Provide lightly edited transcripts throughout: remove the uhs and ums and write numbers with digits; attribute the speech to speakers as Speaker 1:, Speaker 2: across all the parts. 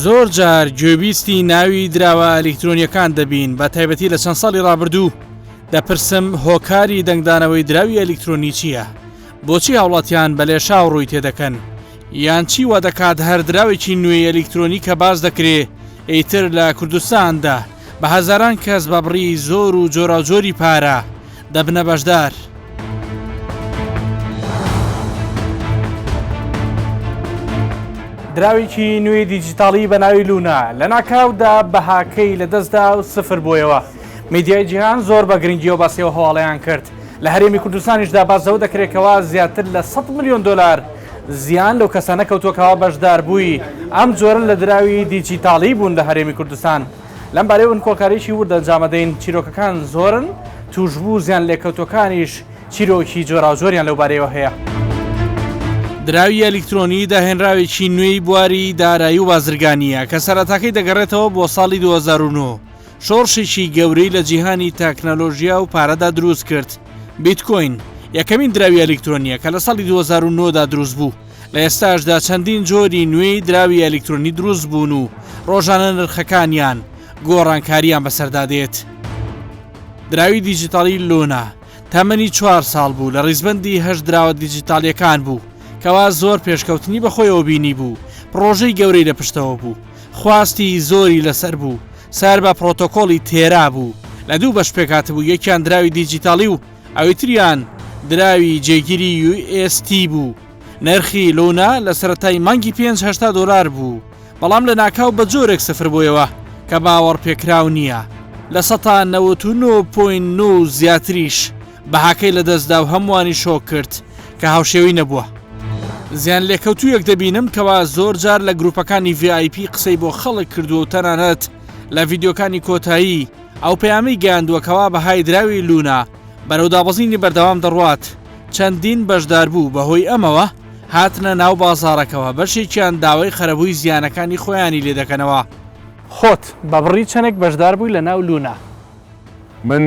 Speaker 1: زۆر جار گوێبیستی ناوی دراوە ئەلکترۆنیەکان دەبین بە تایبەتی لە چەند ساڵی ڕابردوو دەپرسم هۆکاری دەنگدانەوەی دراوی ئەلکترۆنی چییە؟ بۆچی هاوڵاتیان بە لێشاو ڕووی تێدەکەن؟ یان چی وا دەکات هەر دراوێکی نوێی ئەلکترۆنی کە باز دەکرێ ئەیتر لە کوردستاندا بە هەزاران کەس بە بڕی زۆر و جۆراوجۆری پارە دەبنە بەشدار. دراوێکی نوێی دیجیتاڵی بە ناوی لونا لە ناکاودا بەهاکەی لەدەستدا و سفر بۆیەوە. میدیای جیهان زۆر بە گرنگیەوە باسیەوە هەواڵەیان کرد. لە هەرێمی کوردستانیشدا بازەوە دەکرێتەوە زیاتر لە 100 ملیۆن دلار زیان لەو کەسانە کەوتووەکەوە بەشدار بووی ئەم جۆرە لە دراوی دیجیتاڵی بوون لە هەرێمی کوردستان. لەم بارەی کۆکارێکی وردە جامەدەین چیرۆکەکان زۆرن، توشبوو زیان لێکەوتوەکانیش چیرۆکی جۆراوجۆریان لەو بارەیەوە هەیە. دراوی ئەلکترۆنی داهێنراوێکی نوێی بواری دارایی و بازرگانیە کە سەرەتاکەی دەگەڕێتەوە بۆ ساڵی 2009. شۆڕشێکی گەورەی لە جیهانی تەکنەلۆژیا و پارەدا دروست کرد. بیتکۆین یەکەمین دراوی ئەلکترۆنیە کە لە ساڵی 2009دا دروست بوو. لە ئێستاشدا چەندین جۆری نوێی دراوی ئەلکترۆنی دروست بوون و ڕۆژانە نرخەکانیان گۆڕانکاریان بەسەردادێت. دراوی دیجیتاڵی لۆنا تەمەنی 4 ساڵ بوو لە ڕیزبەندی 8 دراوە دیجیتاڵیەکان بوو کەوا زۆر پێشکەوتنی بەخۆیەوە بینی بوو. پرۆژەی گەورەی لە پشتەوە بوو، خواستی زۆری لەسەر بوو، سەر بە پرۆتۆکۆڵی تێرا بوو. لە دوو بەش پێکات بوو، یەکیان دراوی دیجیتاڵی و ئەویتریان دراوی جێگیری UST بوو. نرخی لۆنا لە سەرەتای مانگی 580 دلار بوو، بەڵام لە ناکاو بە جۆرێک سفر بۆیەوە کە باوەڕ پێکراو نییە. لە 99.9 زیاتریش بەهاکەی لەدەستدا و هەمووانی شۆک کرد کە هاوشێوی نەبووە. زیان لێکەوتوویەک دەبینم کەوا زۆر جار لە گروپەکانی VIP قسەی بۆ خەڵک کردو و تەنانەت لە ڤیددیۆکانی کۆتایی ئەو پەیامی گەیاندووەکەوا بەهای دراوی لونا بەرەو دابەزینی بەردەوام دەڕوات. چەندین بەشدار بوو بەهۆی ئەمەوە هاتنە ناو بازاڕەکەوە، بەشێکیان داوای خەرەبووی زیانەکانی خۆیانی لێ دەکەنەوە. خۆت بە بڕی چەندێک بەشدار بووی لە ناو لونا؟
Speaker 2: من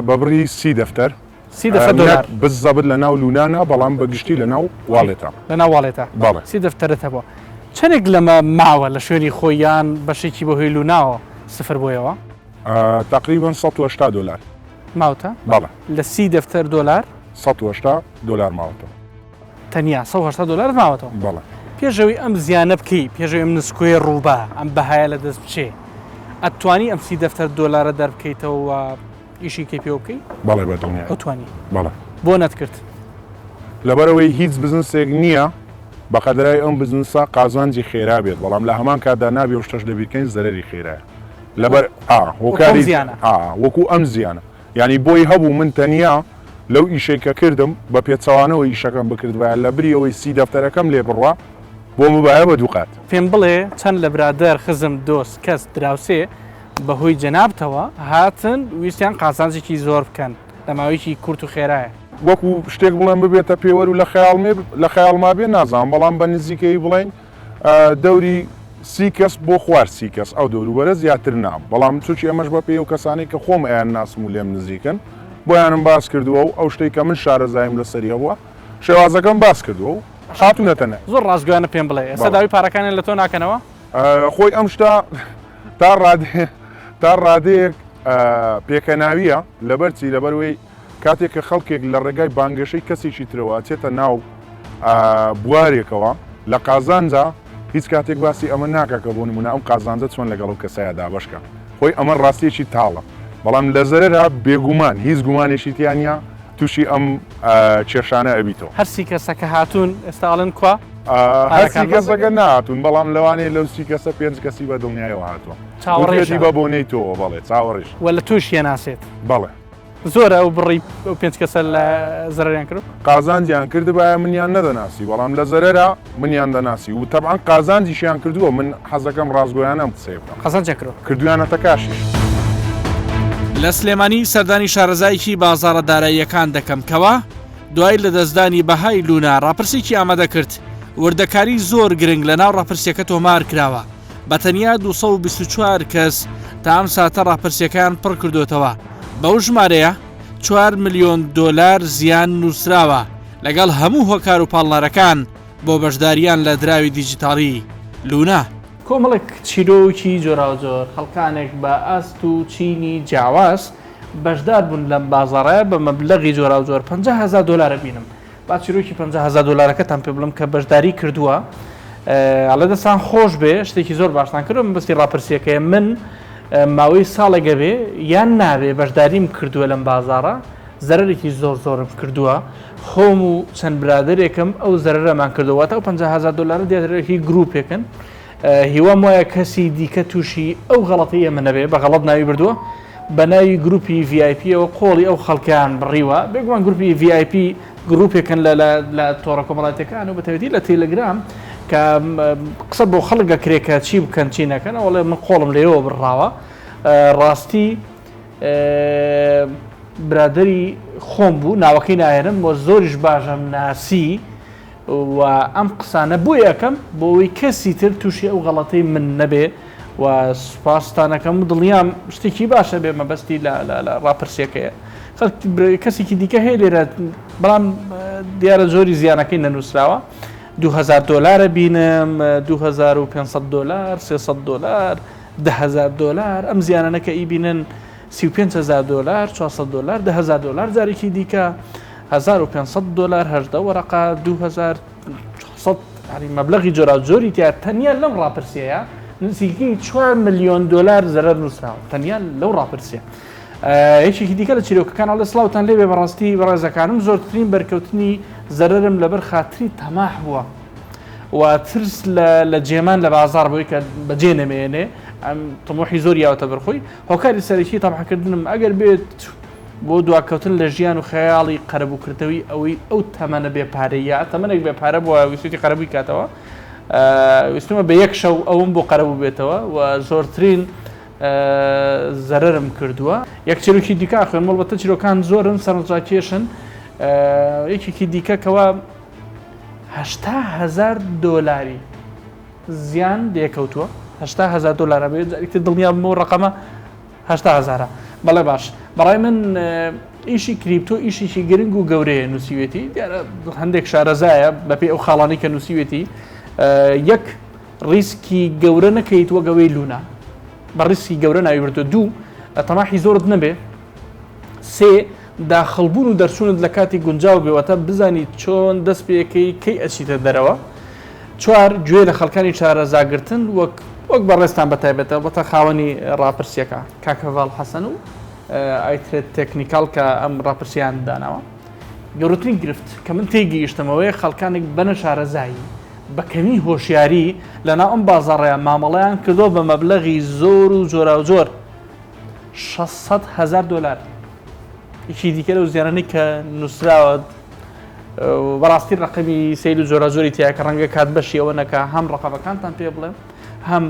Speaker 2: بە بڕی 30 دەفتەر
Speaker 1: 30 دلار
Speaker 2: بزەبت لە ناو لونانە، بەڵام بەگشتی لە ناو واڵێتە.
Speaker 1: لە ناو واڵێتە 30 دەفتەرت هەبووە. چەندێک لەمە ماوە لە شوێنی خۆیان بەشێکی بەهۆی لوناوە سفر بۆیەوە؟
Speaker 2: تقریبا 180 دلار
Speaker 1: ماوتە؟
Speaker 2: بەڵێ.
Speaker 1: لە 30 دەفتەر دلار
Speaker 2: 180 دلار ماوەتەوە.
Speaker 1: تەنیا 180 دلار ماوەتەوە؟
Speaker 2: بەڵێ.
Speaker 1: پێشەوەی ئەم زیانە بکەی، پێشەوەی ئەم نسکۆی ڕووبە ئەم بەهایە لە دەست بچێ، ئەتوانی ئەم 30 دەفتەر دلارە دەربکەیتەوە ئیشی کەی پێ بکەی؟
Speaker 2: بەڵێ بەدڵنیام
Speaker 1: ئەتوانی.
Speaker 2: بەڵێ.
Speaker 1: بۆ نەتکرد؟
Speaker 2: لەبەرەوەی هیچ بزنسێک نییە بەقەدرای ئەم بزنسا قازانجی خێرا بێت، بەڵام لە هەمان کاتدا نابێ و شتەش دەبیکەین زەرەری خێرایە. لەبەر هۆکاری وەکو ئەم زیانە، یعنی بۆی هەبوو من تەنیا لەو ئیشێکە کردم بە پێچەوانەوە ئیشەکەم بکردوایە لە بری ئەوەی 30 دەفتەرەکەم لێ بڕوا بۆ مبایە بە دووقات.
Speaker 1: پێم بڵێ چەند لە برادەر خزم دۆست کەس دراوسێ بەهۆی جەنابتەوە هاتن ویستیان قازانجێکی زۆر بکەن لە ماوەیەکی کورت و خێرایە.
Speaker 2: وەکو شتێک بڵێن ببێتە پێوەر و لە خەیاڵما بێ نازانم، بەڵام بە نزیکەی بڵێن دەوری 30 کەس بۆ خوار 30 کەس ئەو دەوروبەرە زیاتر نام، بەڵام چوکی ئەمەش بە پێی و کەسانی کە خۆم ئەیان ناسم و لێم نزیکن بۆیانم باس کردووە و ئەو شتێک کە من شارەزایم لەسەری هەبووە شێوازەکەم باس کردووە و هاتوونەتەنە.
Speaker 1: زۆر ڕاستگویانە پێم بڵێ ئێستا داوی پارەکانیان لە تۆ ناکەنەوە؟
Speaker 2: خۆی ئەم شتا تا ڕادەیەک پێکەناویە لەبەرچی لەبەروەی کاتێک کە خەڵکێک لە ڕێگای بانگەشەی کەسێکی ترەوە چێتە ناو بوارێکەوە لە قازانجا هیچ کاتێک باسی ئەمە ناکە کە بۆ نمونە ئەم قازانجە چۆن لەگەڵ و کەسایە دابەشکە. خۆی ئەمە ڕاستیەکی تاڵە، بەڵام لە زەرەرا بێگومان هیچ گومانێکی تیانە تووشی ئەم کێشانە ئەبیتەوە.
Speaker 1: هەرسی کەسەکە هاتوون ئێستاڵن کوا؟
Speaker 2: هەرسی کەسەکە نهاتوون، بەڵام لەوانەیە لەو 30 کەسە 5 کەسی بە دڵنیایەوە هاتووە. چاوەڕێژی بە بۆنەی تۆوە. بەڵێ چاوەڕێژ
Speaker 1: وە لە تووشیە ناسێت.
Speaker 2: بەڵێ.
Speaker 1: زۆرە ئەو بڕی 5 کەسە لە زەرەریان کرد؟
Speaker 2: قازانجیان کردبایە منیان نەدەناسی، بەڵام لە زەرەرا منیان دەناسی و تەبعاً قازانجیشیان کردووە. من حەزەکەم ڕاستگۆیان ئەم قسەی بکەم.
Speaker 1: قازانجیان
Speaker 2: کردویانەتە کاشیش.
Speaker 1: لە سلێمانی سەردانی شارەزایکی بازاڕە داراییەکان دەکەم کەوا دوای لە دەستدانی بەهای لونا ڕاپرسێکی ئامادە کرد. وردەکاری زۆر گرنگ لە ناو ڕاپرسیەکە تۆمار کراوە. بەتەنیا 224 کەس تا ئەم ساتە ڕاپرسیەکان پڕ کردوتەوە. بەو ژمارەیە 4 ملیۆن دلار زیان نووسراوە لەگەڵ هەموو هۆکار و پاڵنەرەکان بۆ بەشداریان لە دراوی دیجیتاڵی لونا. کۆمەڵێک چیرۆکی جۆرا جۆر خەڵکانێک بە ئەست و چینی جیاواز بەشدار بوون لەم بازاڕەیە بە مەبلەغی جۆرا جۆر 50,000 دلار بینم با چیرۆکی 50,000 دلارەکەتان پێ بڵم کە بەشداری کردووە ئەڵە دەستان خۆش بێ شتێکی زۆر باشتان کردم بەستی ڕاپرسیەکەیە من ماوەی ساڵێگە بێ یان نابێ بەشداریم کردووە لەم بازاڕە زەرێکی زۆرم کردووە خۆم و چەند برادێکم ئەو زەرەمان کردووە تا 50,000 دلار دیارێکی گروپێکن هیوام وایە کەسی دیکە تووشی ئەو غەڵەتی ئێمە نەبێ بە غەڵەت ناوی بردووە بە ناوی گروپی VIPەوە قۆڵی ئەو خەڵکیان بڕیوە بێگومان گروپی VIP گروپێکن لە تۆڕە کۆمەڵاتەکان و بەتەوێتی لە تێلەگرام کە قسە بۆ خەڵکە کرێکە چی بکەن چی نەکەن ئەوڵێ من قۆڵم لێەوە بڕاوە ڕاستی برادری خۆم بوو ناوەکەی نایێنم بۆ زۆریش باشەم ناسی و ئەم قسانە بۆ یەکەم بۆەوەی کەسی تر تووشی ئەو غەڵەتەی من نەبێ و سوپاسستانەکەم دڵنیام شتێکی باشە بێ مەبەستی لە ڕاپرسیەکەیە کەسێکی دیکە هەیە لێرە بەڵام دیارە زۆری زیانەکەی نەنووسراوە 2,000 دلار بینم 2,500 دلار 300 دلار 10,000 دلار ئەم زیانانەکە ئیبینن 35,000 دلار 400 دلار 10,000 دلار جارێکی دیکە 1,500 دلار هەژدە وەرەقا 2,400 مەبلەغی جۆرا جۆری تیا تەنیا لەم ڕاپرسیەیە نزیکەی 4 ملیۆن دلار زەرەر نووسراوە تەنیا لەو ڕاپرسیە یەکێکی دیکە لە چیرۆکەکان ئەڵێ سڵاوتان لێبێ بەڕاستی بەڕێزەکانم زۆرترین بەرکەوتنی زەرەرم لەبەر خاتری تەماح بووە و ترس لە جێمان لە بازار بووی کە بەجێ نەمێنێ ئەم تەمۆحی زۆر یاوەتە بەرخۆی هۆکاری سەرەکی تەماحکردنم ئەگەر بێت بۆ دواکەوتن لە ژیان و خەیاڵی قەرەبووکردنەوەی ئەوەی ئەو تەمەنە بێپارەیە تەمەنێک بێپارە بووە ویستی قەرەبووی کاتەوە ویستمە بە یەک شەو ئەوم بۆ قەرەبوو بێتەوە و زۆرترین زەرەرم کردووە یەک چیرۆکی دیکە خوێن مەڵبەتە چیرۆکان زۆرن سەرنجڕاکێشن یەکێکی دیکەکەوە 80,000 دلاری زیان دێکەوتووە 80,000 دلار بێت جارێکی دڵنیا بمەوە ڕقەمە 80,000 بەڵێ باش بەڕای من ئیشی کریپتۆ ئیشێکی گرنگ و گەورەیە نووسیوێتی دیارە هەندێک شارەزایە بەپێی ئەو خاڵانی کە نووسیوێتی یەک ڕیسکی گەورە نەکەیت وە گەوەی لونا بە ڕیسکی گەورە ناوی بردو دوو تەماحی زۆرت نەبێ سێ داخەڵبوون و دەرچوونت لە کاتی گونجاو بێوەتە بزانیت چۆن دەست پێەکەی کەی ئەچیتە دەرەوە چوار گوێ لە خەڵکانی چارەزاگرتن وەک بەڕێستان بەتایبێتەوە بەتە خاوەنی ڕاپرسیەکە کاکەڤاڵ حەسەن و ئایترێت تەکنیکال کە ئەم ڕاپرسیان داناوە گەورەترین گرفت کە من تێگەیشتمەوەی خەڵکانێک بەنە شارەزایی بە کەمی هۆشیاری لەناو ئەم بازاڕەیە مامەڵەیان کردۆ بە مەبلەغی زۆر و جۆرا و جۆر 600,000 دلار یەکی دیکە لەو زیانانەی کە نووسراوە بەڕاستی ڕقەمی سەیل و جۆرا زۆری تیا کە ڕەنگە کات بەشی ئەوە نەکە هەم ڕقەبەکانتان پێ بڵێم هەم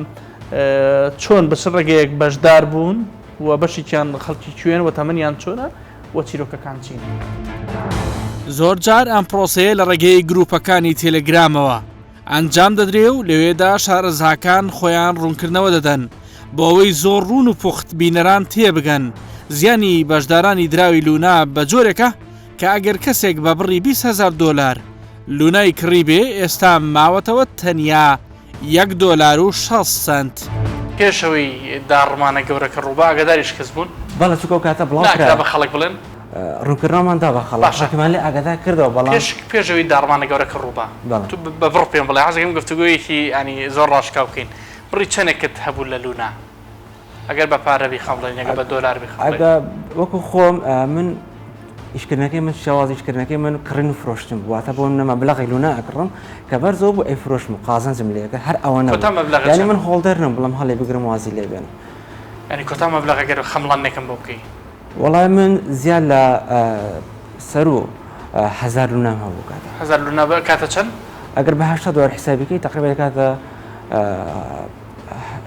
Speaker 1: چۆن بەسەر ڕێگەیەک بەشدار بوون و بەشێکیان خەڵکی کوێن و تەمەنیان چۆنە و چیرۆکەکان چین
Speaker 3: زۆر جار ئەم پرۆسەیە لە ڕێگەی گروپەکانی تێلەگرامەوە ئەنجام دەدرێ و لەوێدا شارەزاکان خۆیان ڕوونکردنەوە دەدەن بۆ ئەوەی زۆر ڕوون و پوخت بینەران تێبگەن زیانی بەشدارانی دراوی لونا بە جۆرێکە کە ئەگەر کەسێک بە بڕی 20,000 دلار لونای کڕی بێ ئێستا ماوەتەوە تەنیا 1 دلار و 6 سنت
Speaker 1: پێشەوەی داڕمانە گەورەکە ڕووبا ئاگاداریش کەس بوون
Speaker 4: بەڵە چووکە و کاتە بڵاو
Speaker 1: بە خەڵک بڵێن
Speaker 4: ڕوونکردنەوەماندا بە خەڵکمان لێ ئاگادار کردەوە بەڵام
Speaker 1: پێشەوەی داڕمانە گەورەکە ڕووبا تو بە بڕ پێم بڵێ حەزەکەم گفتوگویەکی ینی زۆر ڕاشکاو بکەین بڕی چەندێکت هەبوو لە لونا ئەگەر بە پارە بیخەڵێن ئەگەر بە دۆلار بیخەڵێن
Speaker 4: ئەگە وەکو خۆم من ئیشکردنەکەی من شێوازی ئیشکردنەکەی من کڕین و فرۆشتم واتە بۆ نەمە بڵەغی لونا ئەکڕم کە بەرزەوە بۆ ئەیفرۆشم و قازانجم لێەکە هەر ئەوە نەبوو یعنی من هۆڵدەر نم بڵم هەڵێ بگرم وازی لێ بێن
Speaker 1: ینی کۆتا مەبلەغ ئەگەر خەمڵان نێکم بۆ بکەی
Speaker 4: وەڵای من زیاد لە سەر و 1000 لونام هەبوو کاتە
Speaker 1: 1000 لونا کاتە چەند
Speaker 4: ئەگەر بە 80 دلار حسابیکەی تقریبا کاتە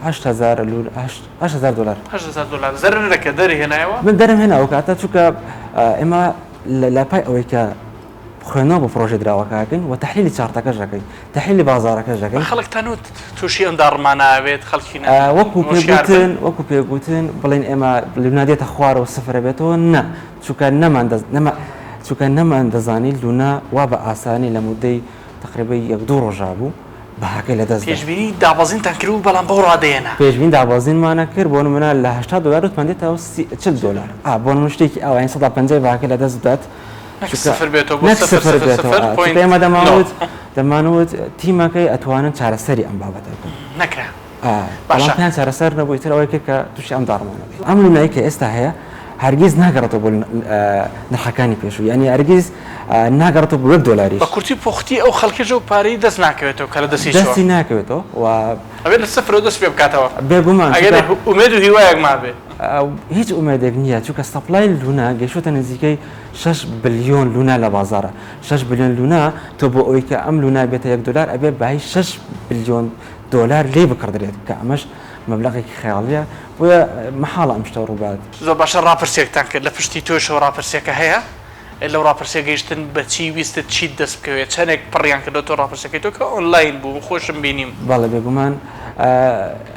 Speaker 4: 8,000 دلار
Speaker 1: 8,000 دلار زەرەرەکە دەری هێنایەوە
Speaker 4: من دەرم هێناوە کاتە چونکە ئێمە لە پای ئەوەی کە خوێنەوە بە پرۆژێ دراوەکەکەین و تەحلیلی چارتەکەش دەکەین تەحلیلی بازاڕەکەش دەکەین
Speaker 1: خەڵکتان و تووشی ئەم داڕماناوێت خەڵکی
Speaker 4: وەکو پێگوتن بڵێن ئێمە لونا دێتە خوارەوە سفرە بێتەوە نە چونکە نەمان دەزانی لونا وا بە ئاسانی لە مودەی تقریبا 1-2 ڕۆژا بوو بەهاکەی لە دەست
Speaker 1: پێشبینی دابەزینتان کرد و بەڵام بەو ڕادەیەنە
Speaker 4: پێشبین دابەزینمانە کرد بۆ نمونە لە 80 دلار وتمانێتەوە $40 بۆ نمونە شتێکی ئەوەیان 150 بەهاکەی لە دەست بدات ئێمە دەمانوت تیمەکەی ئەتوانن چارەسەری ئەم بابەتە
Speaker 1: نەکرا
Speaker 4: بەڵام پێیان چارەسەر نەبووی تر ئەوەی کرد کە تووشی ئەم داڕمانە بێت ئەم لونایی کە ئێستا هەیە هەرگیز ناگەڕێتەوە بۆ نرخەکانی پێشوو یعنی هەرگیز ناگەڕێتەوە بۆ $1
Speaker 1: بە کورتی پۆختی ئەو خەڵکیژە و پارەی دەست ناکەوێتەوە کە لە
Speaker 4: دەستی ناکەوێتەوە و
Speaker 1: ئەوێت لە سفر دەست پێ بکاتەوە
Speaker 4: بێگومان
Speaker 1: ئەگەر ئومێد و هیوایەک ما بێ
Speaker 4: هیچ ئومێدێک نییە چونکە سەپلای لونا گەیشتە نزیکەی 6 بلیۆن لونا لە بازارە 6 بلیۆن لونا تۆ بۆ ئەوەی کە ئەم لونا بێتە $1 ئەبێ بەهای 6 بلیۆن دلار لێ بکڕدرێت کە ئەمەش مەبلەغێکی خەیاڵیە بۆیە مەحاڵە ئەم شتە ڕووبات
Speaker 1: زۆر باشە ڕاپرسێکتان کرد لە پشتی تۆشەوە ڕاپرسێکە هەیە لەو ڕاپرسێ گەیشتن بەچی ویستت چیت دەست بکەوێت چەندێک پڕیان کردو تۆ ڕاپرسەکەی تۆ کە ئۆنلاین بوو خۆشم بینیم
Speaker 4: باڵە بێگومان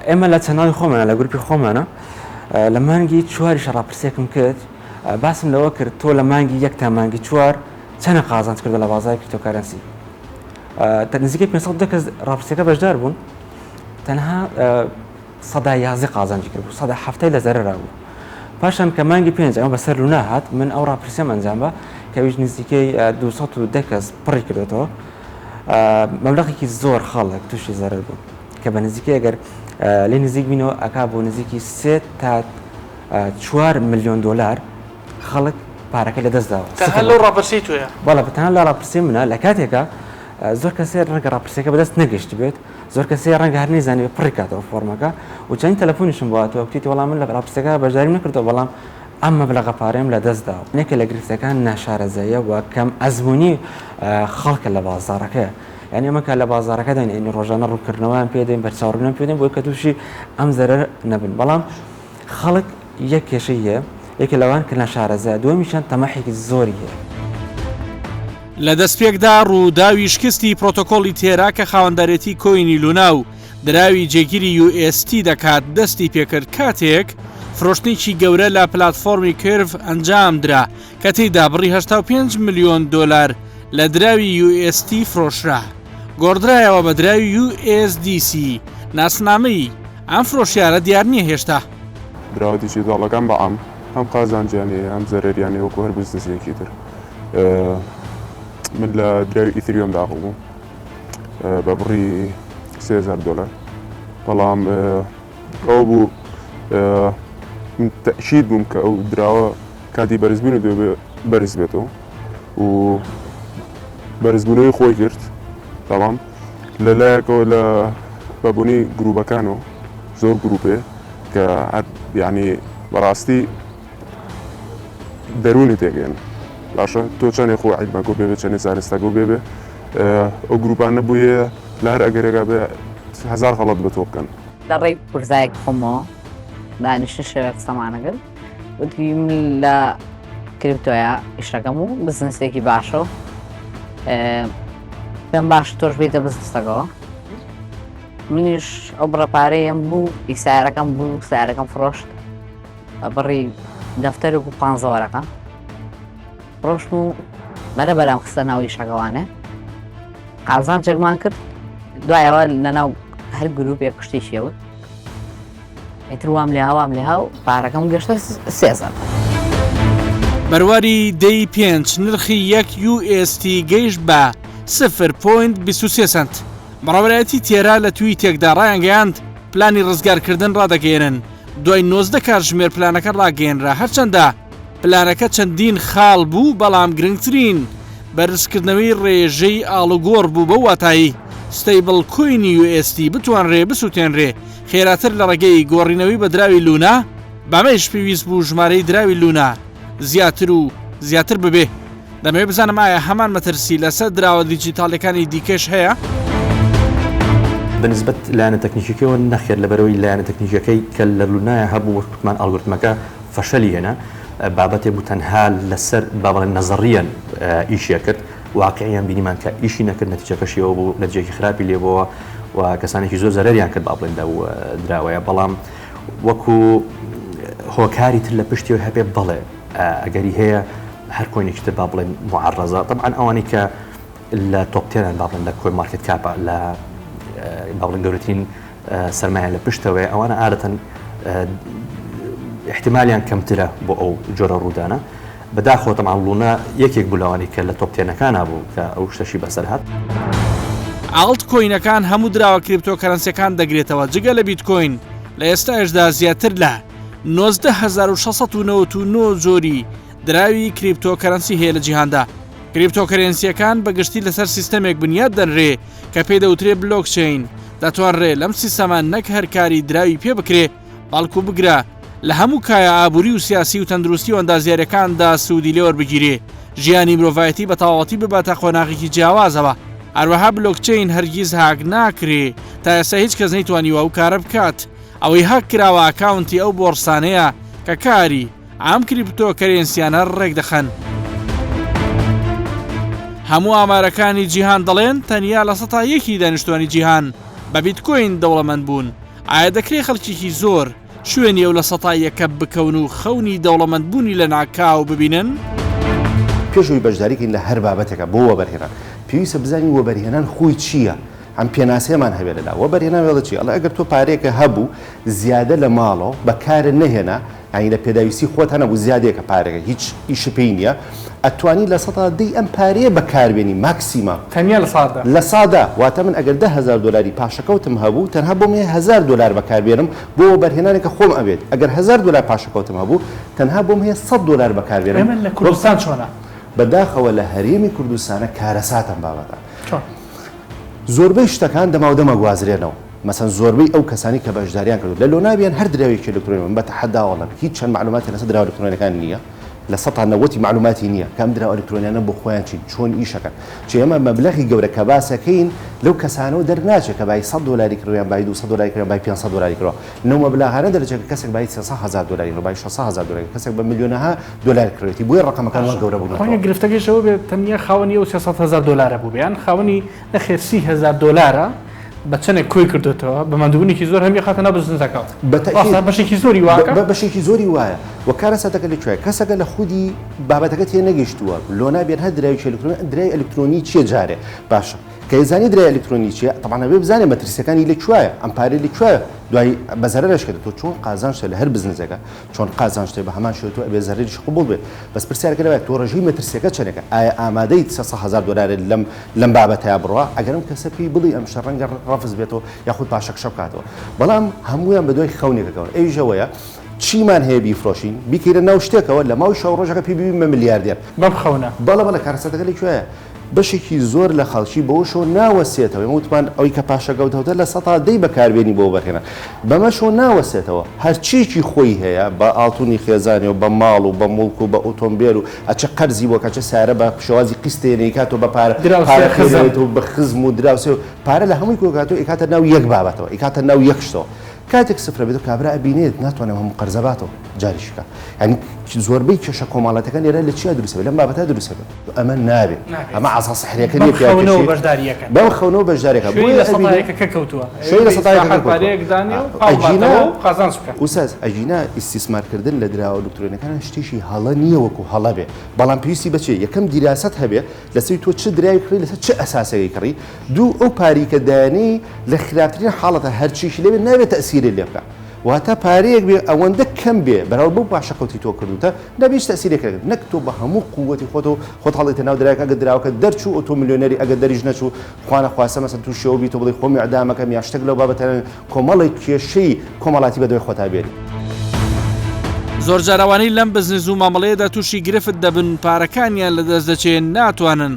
Speaker 4: ئێمە لە چەناڵی خۆمانە لە گروپی خۆمانە لە مانگی چواریشە ڕاپرسێکم کرد باسم لەوە کرد تۆ لە مانگی یەک تا مانگی چوار چەنە قازانج کردە لە بازاری کریپتۆکارەنسی نزیکەی 500 کەس ڕاپرسەکە بەشدار بوون تەنها 111 قازانجی کرد بوو 170 لە زەرەرا بوو پاشان کە مانگی 5 ئەمە بەسەر لونا هات من ئەو ڕاپرسیەم ئەنجام بە کە ویش نزیکەی 210 کەس پڕی کردێتەوە مەبلەغێکی زۆر خاڵێک تووشی زەرەر بوو کە بە نزیکەی ئەگەر لێ نزیک بینەوە ئەکا بۆ نزیکی 3 تا 4 ملیۆن دلار خەڵک پارەکە لە دەست داوە
Speaker 1: تەنها لەو ڕاپرسی تویە
Speaker 4: بەڵام تەنها لە ڕاپرسی منە لە کاتێکە زۆر کەسێ ڕەنگە ڕاپرسیەکە بەدەست نەگەشت بێت زۆر کەسێ ڕەنگە هەر نەیزانێت پڕی کاتەوە فۆرمەکە و چەند تەلەفۆنیشم بۆاتەوە بکەیت وەڵام من لە ڕاپرسەکە بەشداریم نەکردەوە بەڵام ئەم مەبلەغە پارەم لە دەست داوە نێکە لە گرفتەکان ناشارەزاییە و کەم ئەزمموی خەڵکە لە بازارەکەیە یعنی ئەمەکە لە بازارەکەدا ئینی ڕۆژانە ڕووکردنەوەیان پێدەین بەرچاوڕبنم پێدەین بۆی کە تووشی ئەم زەرەر نەبن بەڵام خەڵک یەک کێشەی هەیە یەکە لەوان کە ناشارەزای دووەمیشان تەمەحێکی زۆری هەیە
Speaker 3: لە دەستپێکدا ڕووداوی شکستی پرۆتۆکۆڵی تێرا کە خاوەندەرێتی کۆینی لونا و دراوی جێگیری UST دەکات دەستی پێکرد کاتێک فرۆشتێکی گەورە لە پلاتفۆرمی کرڤ ئەنجام درا کە تێیدا بڕی 85 ملیۆن دلار لە دراوی UST فرۆشرا گۆڕدرایەوە بە دراوی USDC ناسنامەی ئەم فرۆشیارە دیار نییە هێشتا
Speaker 2: دراوەتیشی داڵەکان بە ئەم هەم قازانجیانێ ئەم زەرەریانێ وەکو هەر بزنسێکی تر من لە دراوی ئیتریۆم داخبوو بە بڕی $3000 بەڵام ئەو بوو من تەشید بووم کە ئەو دراوە کاتی بەرزبوون و دەبێ بەرز بێتەوە و بەرزبوونەوەی خۆی کرد بەڵام لەلایەکەوە لە بەبوونی گروپەکانەوە زۆر گروپێ کە یعنی بەڕاستی دەرونی تێگەێن باشە تۆ چەندێ خۆ عیبمەکۆ بێبێ چەندێ زارستەکۆ بێبێ ئەو گروپان نەبوویە لە هەر ئەگەرێکا بێ 1000 خەڵەت بە تۆ بکەن
Speaker 5: لە ڕێی پرزایەک خۆمەوە دانیشتە شێوە قسەمانەگەن وتی من لە کریپتۆیە ئیشەکەم و بزنسێکی باشە و پێم باش تۆش بێتە بزنسەکەەوە منیش ئەو بڕەپارەیەم بوو ئیسارەکەم بوو سارەکەم فرۆشت بڕی دەفتەرێک و 15 وەرەکە ڕۆشت و بەرە بەرام خستە ناو ئیشەکەوانێ قازان جەگمان کرد دوایەوە لە ناو هەر گروپێک کشتیشیەوە ئیتر وام لێ هاوام لێ هاو پارەکەم گەشتە 3000
Speaker 3: بەرواری دەی 5 نرخی 1 UST گەیشت بە 0.23 سنت بەڕێوەبەرایەتی تێرا لە تویتێکدا ڕایانگەیاند پلانی ڕزگارکردن ڕادەگەێنن دوای 19 کاتژمێر پلانەکە ڕاگەێنرا هەرچەندە پلانەکە چەندین خاڵ بوو بەڵام گرنگترین بەرزکردنەوەی ڕێژەی ئاڵوگۆڕ بوو بە واتایی ستەیبڵ کۆینی UST بتوانرێ بسووتێنرێ خێراتر لە ڕێگەی گۆڕینەوەی بە دراوی لونا بەمەش پێویست بوو ژمارەی دراوی لونا زیاتر و زیاتر ببێ دەمەوێت بزانم ئایا هەمان مەترسی لەسەر دراوە دیجیتاڵەکانی دیکەش هەیە؟
Speaker 6: بەنسبەت لایەنە تەکنیکیەوە نەخێر لەبەرەوەی لایەنە تەکنیکەکەی کە لە لونایە هەبوو وەکتمان ئەڵگورتمەکە فەشەلی هێنا بابەتێ بوو تەنها لەسەر بابڵێن نەزەڕیەن ئیشیە کرد واقعیان بینیمان کە ئیشی نەکرد نەتیجەکەشیەوە بوو نەتیجەیەکی خراپی لێبەوە و کەسانێکی زۆر زەرەریان کرد بابڵێن لەو دراوەیە بەڵام وەکو هۆکاری تر لە پشتیەوە هەبێ بڵێ ئەگەری هەیە هەر کۆینێکی تر با بڵێن معڕەزە طبعاً ئەوانەی کە لە تۆپ 10 با بڵێن لە کۆی مارکت کاپە لە باڵن گەورەترین سەرمایە لە پشتەوەی ئەوانە عادەتەن احتیمالیان کەمترە بۆ ئەو جۆرە ڕوودانە بەداخەوە تەمان لونا یەکێک بوولەوانی کە لە تۆپتێنەکانە بوو کە ئەو شتەشی بەسەر هات.
Speaker 3: ئاڵت کۆینەکان هەموو دراوە کریپتۆکەرەنسیەکان دەگرێتەوە جگە لە بیتکۆین لە ئێستاێشدا زیاتر لە 19,699 جۆری دراوی کریپتۆکەرەنسی هەیە لە جیهاندا. کریپتۆکەرەنسیەکان بەگشتی لەسەر سیستەمێک بنیاد دەنرێ کە پێی دەوترێ بلۆکچین دەتوانرێ لەم سیستەمان نەک هەرکاری دراوی پێ بکرێ بەڵکو بگرە لە هەموو کایە ئابووری و سیاسی و تەندروستی و ئەندازیارەکاندا سوودی لێوەربگیرێ ژیانی مرۆڤایەتی بە تەواوەتی بباتە خۆناغێکی جیاوازەوە. هەروەها بلۆکچین هەرگیز هاک ناکرێ تا ئێستا هیچ کەس نەیتوانیوە ئەو کارە بکات. ئەوەی هاک کراوە ئاکاونتی ئەو بۆرسانەیە کە کاری ئام کریپتۆکەرەنسیانە ڕێک دەخەن. هەموو ئامارەکانی جیهان دەڵێن تەنیا لە 1% دانیشتوانی جیهان بە بیتکۆین دەوڵەمەند بوون. ئایا دەکرێت خەڵکیی زۆر شوێنی ئەو لە 1% بکەون و خەونی دەوڵەمەندبوونی لە ناکاو ببینن؟
Speaker 7: پێشوی بەشداریکەین لە هەر بابەتێکە بۆ وەبەرهێنان. پێویستە بزانین وەبەرهێنان خۆی چییە؟ ئەم پێناسەیەمان هەبێت لەدا وەبەرهێنان وێڵە چی؟ ئەڵێ ئەگەر تۆ پارێکە هەبوو زیادە لە ماڵەوە بەکارە نەهێنا یعنی لە پێداویستی خۆت هەنەبوو زیادێکە پارێکە هیچ ئیشی پێی نییە ئەتوانی لە 100 ئەم پارەیە بەکاربێنی ماکسیمە
Speaker 1: تەنیا
Speaker 7: لە سادا واتە من ئەگەر 10,000 دلاری پاشەکەوتم هەبوو تەنها بۆ 1,000 دلار بەکاربێنم بۆ وەبەرهێنانێکە خۆم ئەبێت ئەگەر 1,000 دلار پاشەکەوتم هەبوو تەنها بۆ 100 دلار بەکاربێنم.
Speaker 1: ئێمە لە کوردستان چۆنە؟
Speaker 7: بەداخەوە لە هەرێمی کوردستانە کارەساتم بابەتە زۆربەی شتەکان دەماودەمە گوازرێنەوە مەسەن زۆربەی ئەو کەسانی کە بەشداریان کردو لە لۆنابیان هەر درراوێکی ئەلکترۆنی بە تەحەداوەڵە هیچ چەند معلوماتی لەسەر دراوە ئەلکترۆنیەکان نییە لە 190 معلوماتی نییە کام دراوە ئەلکترۆنیانە بۆ خۆیان چین چۆن ئیشەکەن چ ئێمە مەبلەغی گەورە کە باسەکەین لەو کەسانەوە دەرناچێت کە بای 100 دلاری کڕیان بای 200 دلاری کڕیان بای 500 دلاری کڕەوە نەو مەبلەغانە دەرەچێت کە کەسێک بای 300,000 دلاری بای 600,000 دلاری کەسێک بە میلیۆنەها دلار کڕێتی بۆیە ڕقەمەکان وە گەورە بوون.
Speaker 1: ڕەنگە گرفتەکەیشەوە بێت تەنیا خاوەنی و 300,000 دلارە بوو بیان خاوەنی نەخێر 30,000 دلارە بە چەندێک کۆی کردوێتەوە بە مادوونێکی زۆر هەمی خاتە ناو بزنسەکەەوە بەشێکی زۆری واکە
Speaker 7: بەشێکی زۆری وایە و کارەساتەکە لەکوێ کەسەکە لە خودی بابەتەکە تێ نەگەیشتووە لۆنابێن هەر درراوی ئەلکترۆنی درای ئەلکترۆنی چیە جارێ باشە کە ئێزانی درای ئەلکترۆنی چیە تەمانە بێ بزانێ مەترسیەکانی لەکوێیە ئەم پارەی لەکوێیە دوای بەزەرەشکێت تۆ چۆن قازانشتە لە هەر بزنسەکە چۆن قازانشتێ بە هەمان شێت تۆ ئەبێ زەرریش قبول بێت بەس پرسیارەکە لەوەیە تۆ ڕژەی مەترسیەکە چەندێکە ئایا ئامادەی 300,000 دلار لەم بابەتەیە بڕوە ئەگەرم کەسە پێی بڵی ئەم شەڕەنگە ڕەفز بێتەوە یاخود پاشەکشە بکاتەوە بەڵام هەمویان بە دوای خەونێکەکەون ئەویژەوەیە چیمان هەیە بیفرۆشین بیکەیرە ناو شتێکەوە لە ماوەی شەو ڕۆژەکە پێ ببین بە میلیاردێر
Speaker 1: بەخەونە
Speaker 7: بەڵە کارەساتەکە لەکوێیە بەشێکی زۆر لە خەڵکی بەوەشەوە ناوەسێتەوە وتمان ئەوەی کە پاشەکەوتەوە لە 100 بەکاربێنی بۆ بەرهێنان بەمەشەوە ناوەسێتەوە هەرچیکی خۆی هەیە بە ئاڵتونی خێزانانی و بە ماڵ و بە مڵک و بە ئۆتۆمبیل و ئەچە قەرزی بۆ کەچە سارە بە شێوازی قیستێنەی کاتەوە بە پارە بە خزم و دراوسێ و پارە لە هەمووی کۆکاتەوە ئیکاتە ناو یەک بابەتەوە ئیکاتە ناو یەکشتەوە کاتێک سفرە بێت و کابرا ئەبینێت ناتوانێت هەموو قەرزەباتەوە جاریشکە ینی زۆربەی کێشە کۆمەڵەتەکان لێرە لە چیا دروستە لەم بابەتە دروستە ئەمە نابێت ئەمە عەزا سحریەکە نیە
Speaker 1: بەشداریەکە
Speaker 7: بەو خەونەوە بەشدارێکە
Speaker 1: بۆیە کەوتووە
Speaker 7: ئوساز ئەژینا ئیسیسمارکردن لە دراوە ئەلکترۆنیەکان شتێکی هەڵە نییە وەکو هەڵە بێ بەڵام پێویستی بچێ یەکەم دیراست هەبێ لەسەری تۆ چ درای کڕی لەسەر چه ئەساسەکەی کڕی دوو ئەو پاریکە دایانەی لە خراپترین حاڵەتە هەرچیشی لێبێت نابێت تەسیری لێ بکە واتە پارەیەک بێ ئەوەندە کەم بێ بەراورد بەو پاشەکەوتی تۆ کردوتە نەبێت تەسیرێکە نەک تۆ بە هەموو قووەتی خۆت هەڵێتە ناو درایەکە ئەگەر دراوەکە دەرچوو ئۆتۆ میلیۆنەری ئەگەر دەریژ نەچوو خوانە خواسە مەسەن توو شێوە بیتۆ بڵێ خۆمی ئەدامەکەم یا شتێک لەو بابەتە کۆمەڵی کێشەی کۆمەڵاتی بەدوای خۆتا بێری
Speaker 3: زۆر جاراوانەی لەم بزنس و مامەڵەیەدا تووشی گرفت دەبن پارەکانیان لە دەست دەچێن ناتوانن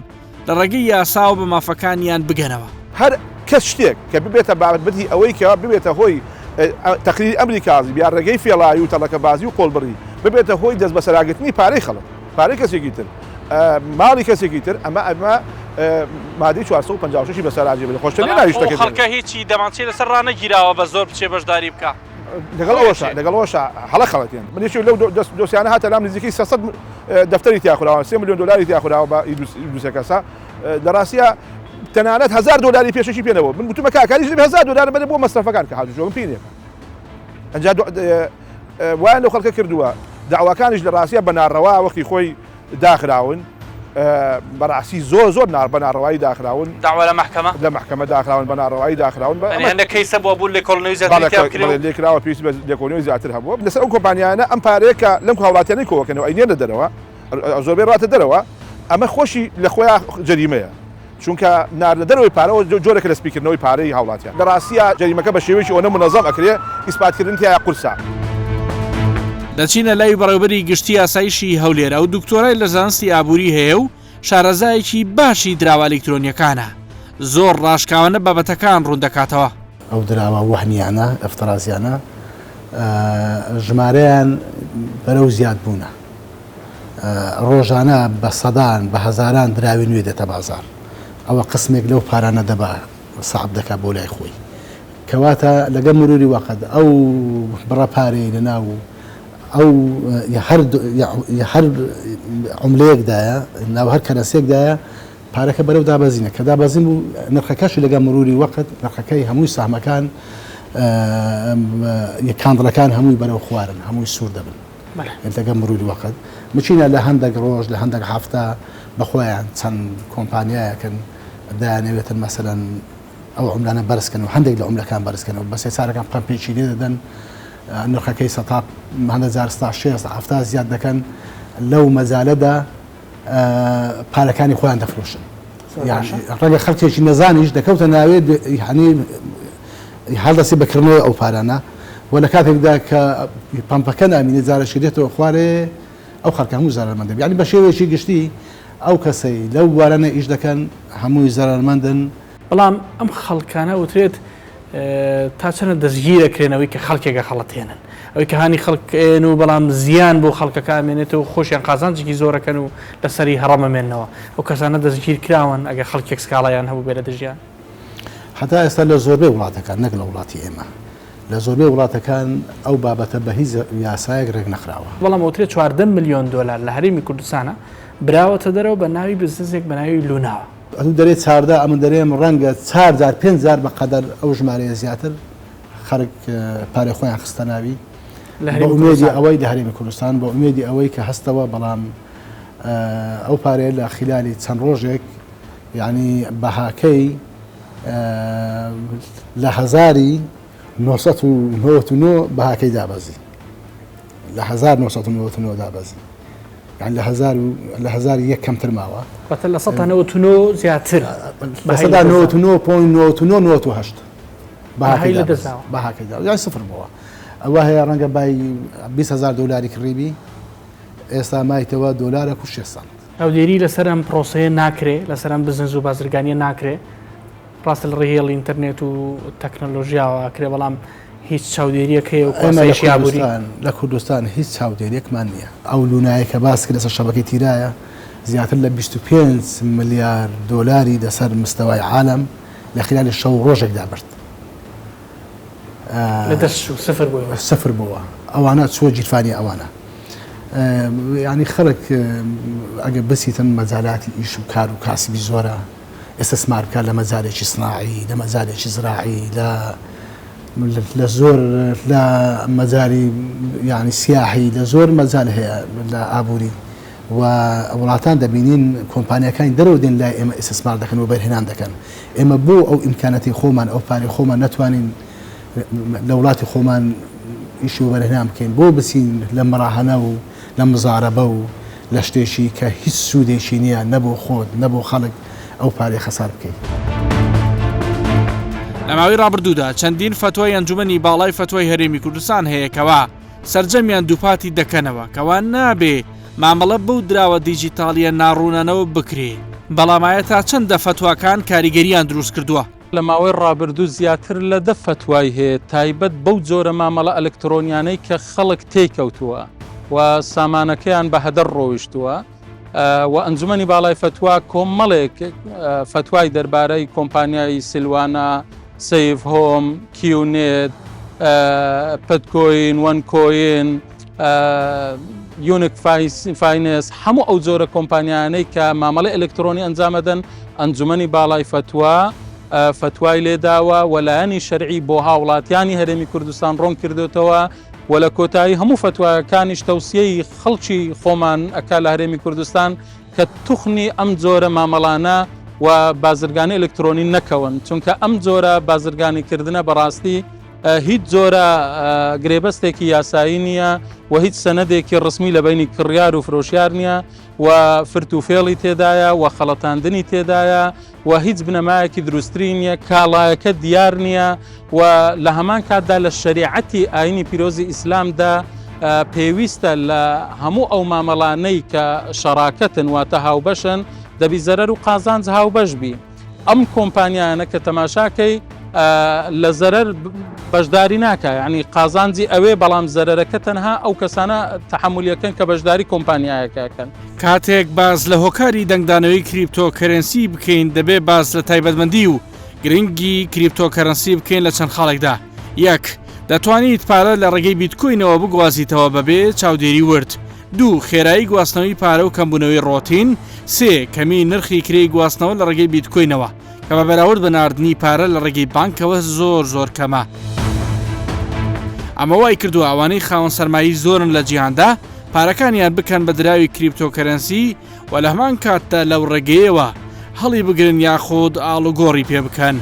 Speaker 3: لە ڕێگەی یاسا و بە مافەکانیان بگەنەوە
Speaker 2: هەر کەس شتێک کە ببێتە بابەتی ئەوەی کە ببێتە هۆی تەقلیدی ئەمریکازی بیا ڕێگەی فێڵایی و تەڵەکە بازی و قۆڵبڕی ببێتە هۆی دەست بە سەراگرتنی پارەی خەڵک پارەی کەسێکی تر ماڵی کەسێکی تر ئەمە مادەی 456 بەسەراجێ بێت خۆشترین ناویشتەکە
Speaker 3: خەڵکە هیچی دەمانچێت لەسەر ڕانەگیراوە بە زۆر بچێ بەشداری بکە
Speaker 2: لەگەڵەوەشە هەڵە خەڵەتێن منیش لەو دۆسیانە هاتە لام نزیکەی 300 دەفتەری تیاخراوە 3 میلیۆن دلاری تیاخراوە بە ئیدروسە کەسە دەڕاستیە تەنانەت 1,000 دلاری پێشەشی پێنەوە من گوتمە کاکاریش 1,000 دلار بەدە بۆ مەسرفەکان کە هاتووە من پێنێ ئەنجا وایان لەو خەڵکە کردووە داواکانیش لە ڕاستیە بە ناڕەوا وەختی خۆی داخراون بەڕاستی زۆر بە ناڕەوایی داخراون
Speaker 1: داوا لە محکەمە
Speaker 2: لە محکەمە داخراون بە ناڕەوایی داخراون
Speaker 1: هەندێک کەیسە بۆ بوو لە کۆڵنەوەی زیاتر
Speaker 2: لێکراوە پێویست بە لێکۆڵینەوەی زیاتر هەبووە لەسەر ئەو کۆمپانیانە ئەم پارەیە کە لەم هاوڵاتیانەی کۆکەنەوە ئەینێ لە دەرەوە زۆربەی ڕاتە دەرەوە ئەمە خۆشی لە خۆیان جەریمەیە چونکە ناردە دەرەوەی پارەوە جۆرێکە لە سپیکردنەوەی پارەی هاوڵاتیان لە ڕاستیە جەریمەکە بە شێوەیەکی ئەوە منەظەم ئەکرێ ئیسپاتکردن تیا قورسە
Speaker 3: دەچینە لای بەڕێوەبەری گشتی ئاسایشی هەولێرە و دکتۆرای لە زانستی ئابووری هەیە و شارەزایەکی باشی دراوە ئەلکترۆنیەکانە زۆر ڕاشکاوانە بابەتەکان ڕوون دەکاتەوە
Speaker 8: ئەو دراوە وەهمیانە ئەفترازیانە ژمارەیان بەرەو زیاد بوونە ڕۆژانە بە سەدان بە هەزاران دراوی نوێ دێتە بازار ئەوە قسمێک لەو پارانە دەبا سەعب دەکات بۆ لای خۆی کەواتە لەگەڵ مروری وەقت ئەو بڕەپارەی لەناو ئەو هەر عملەیەکدایە ناو هەر کەرەسێکدایە پارەکە بەرەو دابەزینە کە دابەزین و نرخەکەشی لەگەڵ مروری وەقت نرخەکەی هەمووی ساهمەکان کاندڵەکان هەمووی بەرەو خوارن هەمووی سوور دەبن لەگەڵ مروری وەقت مچینە لە هەندێک ڕۆژ لە هەندێک هەفتە بەخۆیان چەند کۆمپانیایەکەن دایانەوێتن مەسەلەن ئەو عملانە بەرزکەن و هەندێک لە عملەکان بەرزکەنەوە بە سێسارەکان پەمپێکی لێ دەدەن نرخەکەی سەتا 1970 زیاد دەکەن لەو مەزالەدا پارەکانی خۆیان دەفرۆشن ڕەنگە خەڵکێکی نەزانیش دەکەوتە ناوێت هەڵدەسی بەکردنەوەی ئەو پارانە و لە کاتێکدا کە پەمپەکە نامینێت زارەشی دێتەوە خوارێ ئەو خەڵکە هەموو زەرمەندە یعنی بە شێوەیەکی گشتی ئەو کەسەی لەو وارانە ئیش دەکەن هەمووی زەرمەندن
Speaker 1: بەڵام ئەم خەڵکانە وترێت تا چەنە دەستگیرەکرێنەوەی کە خەڵکێکە خەڵەتێنن ئەوەی کە هانی خەڵکێن و بەڵام زیان بۆ خەڵکەکە مێنێتەوە خۆشیان قازانجێکی زۆرەکەن و لەسەری هەڕەمەمێنەوە ئەو کەسانە دەستگیر کراون ئەگە خەڵکێک سکاڵایان هەبوو بێرە دژیان
Speaker 8: هەتا ئێستا لە زۆربەی وڵاتەکان نەک لە وڵاتی ئێمە لە زۆربەی وڵاتەکان ئەو بابەتە بە هیچ یاسایەک ڕێک نەخراوە
Speaker 1: بەڵام ئەوترێت 14 ملیۆن دلار لە هەرێمی کوردستانە براوەتە دەرەوە بە ناوی بزنسێک بە ناوی لوناوە
Speaker 8: ئەو دەرێت چاردا ئەمە دەرێم ڕەنگە 4,000-5,000 بەقەدەر ئەو ژمارەیە زیاتر خەڵک پارەی خۆیان خستە ناوی بە ئومێدی ئەوەی لە هەرێمی کوردستان بە ئومێدی ئەوەی کە هەستەوە بەڵام ئەو پارەیە لە خلالی چەند ڕۆژێک یعنی بەهاکەی لە 1999 بەهاکەی دابەزی لە 1999 دابەزی يعني ل 1000 کەمتر ماوە
Speaker 1: بەتە لە 1999 زیاتر
Speaker 8: بە 99.9998 بەهاکەی دابەزی یعنی سفر بووە ئەوە هەیە ڕەنگە بای 20,000 دلاری کڕیبی ئێستا مایتەوە دلارە و 600
Speaker 1: ئەودێری لەسەر ئەم پرۆسەیە ناکرێ لەسەر ئەم بزنس و بازرگانیە ناکرێ ڕاستە لە ڕێهێڵ ئینتەرنێت و تەکنەلۆژیاوە کرێ بەڵام هیچ چاودێریەکەی و کۆسایشی ئابووری
Speaker 8: لە کوردستان هیچ چاودێریەکمان نییە ئەو لونایە کە باس کرد لەسەر شەبەکەی تیرایە زیاتر لە 25 ملیار دلاری لەسەر مستەوای عالم لە خلالی شەو ڕۆژێکدا برد
Speaker 1: لە دەست
Speaker 8: سفر بووە ئەوانە چوە جیرفانی ئەوانە ینی خەڵک ئەگە بسیتن مەجالاتی ئیش و کار و کاسبی زۆرە ئێستەسمار بکات لە مەجالێکی سناعی لە مەجالێکی زراعی لە زۆر لە مەجاری ینی سیاحی لە زۆر مەجال هەیە لە ئابووری و وڵاتان دەبینین کۆمپانیەکانی دەرەوە دێن لای ئێمە ئێستەسمار دەکەن و بەرهێنان دەکەن ئێمە بۆ ئەو ئیمکانەتی خۆمان ئەو پارەی خۆمان نەتوانین لە وڵاتی خۆمان ئیشی و بەرهێنان بکەین بۆ بچین لە مەراهەنە و لە مزارەبە و لە شتێکی کە هیچ سوودێکی نییە نەبوو خۆت نەبوو خەڵک ئەو پارەی خەسار بکەین.
Speaker 3: لە ماوەی ڕابردوودا چەندین فتوای ئەنجومەنی باڵای فتوای هەرێمی کوردستان هەیەکەوە سەرجەمیان دووپاتی دەکەنەوە کەوان نابێ مامەڵە بەو دراوە دیجیتالیە ناڕوونانەوە بکرێ بەڵامایە تا چەندە فتواکان کاریگەریان دروست کردووە.
Speaker 9: لە ماوەی ڕابردوو زیاتر لە 10 فتوای هەیە تایبەت بەو جۆرە مامەڵە ئەلکترۆنیانەی کە خەڵک تێکەوتووە و سامانەکەیان بە هەدەر ڕۆیشتووە و ئەنجومەنی باڵای فتوا کۆمەڵێک فتوای دەربارەی کۆمپانیایی سیلوانە، سیف هۆم، کیونێت، پەتکۆین، وەنکۆین، یونک فاینس هەموو ئەو جۆرە کۆمپانیانەی کە مامەڵی ئەلکترۆنی ئەنجامەدەن ئەنجومەنی باڵای فتوا فتوای لێداوە وەلایەنی شەرعی بۆ هاوڵاتیانی هەرێمی کوردستان ڕۆن کردوتەوە و لە کۆتایی هەموو فتوایەکانیش تەوسیەی خەڵکی خۆمان ئەکا لە هەرێمی کوردستان کە کە توخنی ئەم جۆرە مامەڵانە و بازرگانی ئەلکترۆنی نەکەون چونکە ئەم جۆرە بازرگانیکردنە بەڕاستی هیچ جۆرە گرێبەستێکی یاسایی نییە و هیچ سەنەدێکی ڕسمی لە بینی کڕیار و فرۆشیار نییە و فرتوفێڵی تێدایە و خەڵەتاندنی تێدایە و هیچ بنەمایەکی دروستری نییە کاڵایەکە دیار نییە و لە هەمان کاتدا لە شریعەتی ئاینی پیرۆزی ئیسلامدا پێویستە لە هەموو ئەو مامەڵانەی کە شەراکەتن واتە هاوبەشن دەبی زەرەر و قازانج هاوبەش بی ئەم کۆمپانیانە کە تەماشاکەی لە زەرەر بەشداری ناکە یعنی قازانجی ئەوێ بەڵام زەرەرەکە تەنها ئەو کەسانە تەحملیەکەن کە بەشداری کۆمپانیایەکەکەن.
Speaker 3: کاتێک باز لە هۆکاری دەنگدانەوەی کریپتۆکەرنسی بکەین دەبێ باز لە تایبەتمەندی و گرنگی کریپتۆکەرنسی بکەین لە چەند خاڵێکدا. یەک دەتوانیت پارە لە ڕێگەی بیتکۆینەوە بگوازیتەوە بەبێ چاودێری ورد. دوو خێرایی گواستنەوەی پارە و کەمبوونەوەی ڕۆتین. سێ کەمی نرخی کرێی گواستنەوە لە ڕێگەی بیتکۆینەوە کە بە بەراورد بە ناردنی پارە لە ڕێگەی بانکەوە زۆر کەمە. ئەمە وای کردو ئەوانەی خاوەن سەرمایی زۆرن لە جیهاندا پارەکانیان بکەن بە دراوی کریپتۆکەرنسی و لە هەمان کاتدا لەو ڕێگەیەوە هەڵی بگرن یاخۆد ئاڵوگۆڕی پێ بکەن.